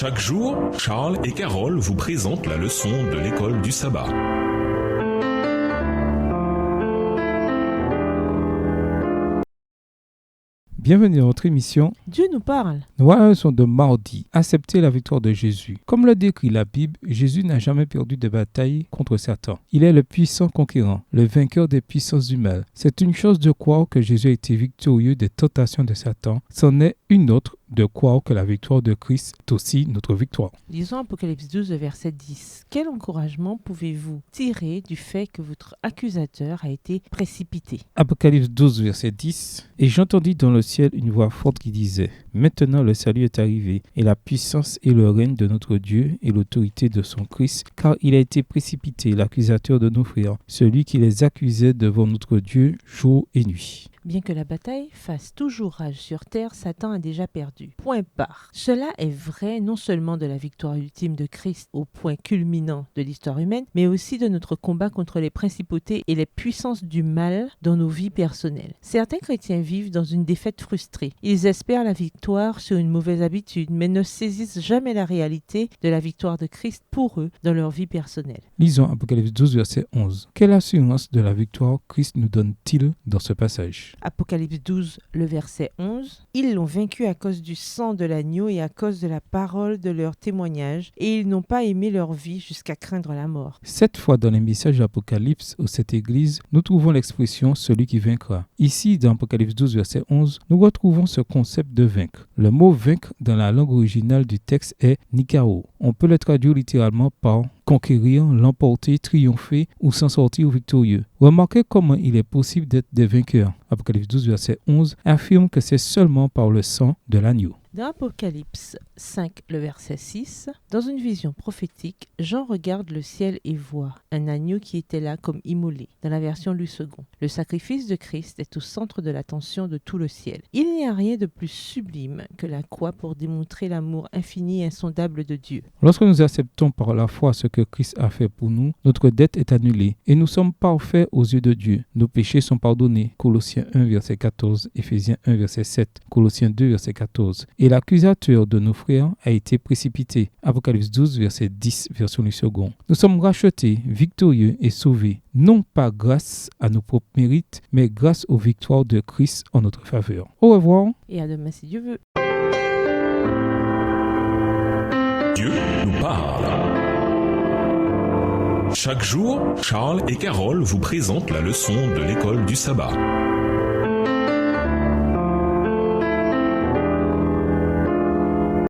Chaque jour, Charles et Carole vous présentent la leçon de l'école du sabbat. Bienvenue dans notre émission Dieu nous parle. Nous leçon de mardi. Accepter la victoire de Jésus. Comme le décrit la Bible, Jésus n'a jamais perdu de bataille contre Satan. Il est le puissant conquérant, le vainqueur des puissances du mal. C'est une chose de croire que Jésus a été victorieux des tentations de Satan. C'en est une autre de croire que la victoire de Christ est aussi notre victoire. Lisons Apocalypse 12, verset 10. Quel encouragement pouvez-vous tirer du fait que votre accusateur a été précipité? Apocalypse 12, verset 10. Et j'entendis dans le ciel une voix forte qui disait : Maintenant le salut est arrivé, et la puissance et le règne de notre Dieu et l'autorité de son Christ, car il a été précipité, l'accusateur de nos frères, celui qui les accusait devant notre Dieu jour et nuit. Bien que la bataille fasse toujours rage sur terre, Satan a déjà perdu. Point barre. Cela est vrai non seulement de la victoire ultime de Christ au point culminant de l'histoire humaine, mais aussi de notre combat contre les principautés et les puissances du mal dans nos vies personnelles. Certains chrétiens vivent dans une défaite frustrée. Ils espèrent la victoire sur une mauvaise habitude, mais ne saisissent jamais la réalité de la victoire de Christ pour eux dans leur vie personnelle. Lisons Apocalypse 12, verset 11. Quelle assurance de la victoire Christ nous donne-t-il dans ce passage ? Apocalypse 12, le verset 11. Ils l'ont vaincu à cause du sang de l'agneau et à cause de la parole de leur témoignage, et ils n'ont pas aimé leur vie jusqu'à craindre la mort. 7 fois dans les messages d'Apocalypse aux 7 églises, nous trouvons l'expression « celui qui vaincra ». Ici, dans Apocalypse 12, verset 11, nous retrouvons ce concept de vaincre. Le mot « vaincre » dans la langue originale du texte est « nikao ». On peut le traduire littéralement par conquérir, l'emporter, triompher ou s'en sortir victorieux. Remarquez comment il est possible d'être des vainqueurs. Apocalypse 12, verset 11 affirme que c'est seulement par le sang de l'agneau. Dans Apocalypse 5, le verset 6, dans une vision prophétique, Jean regarde le ciel et voit un agneau qui était là comme immolé, dans la version Louis II. Le sacrifice de Christ est au centre de l'attention de tout le ciel. Il n'y a rien de plus sublime que la croix pour démontrer l'amour infini et insondable de Dieu. Lorsque nous acceptons par la foi ce que Christ a fait pour nous, notre dette est annulée et nous sommes parfaits aux yeux de Dieu. Nos péchés sont pardonnés. Colossiens 1, verset 14, Éphésiens 1, verset 7, Colossiens 2, verset 14. Et l'accusateur de nos frères a été précipité. Apocalypse 12, verset 10, version Louis II. Nous sommes rachetés, victorieux et sauvés, non pas grâce à nos propres mérites, mais grâce aux victoires de Christ en notre faveur. Au revoir. Et à demain si Dieu veut. Dieu nous parle. Chaque jour, Charles et Carole vous présentent la leçon de l'école du sabbat.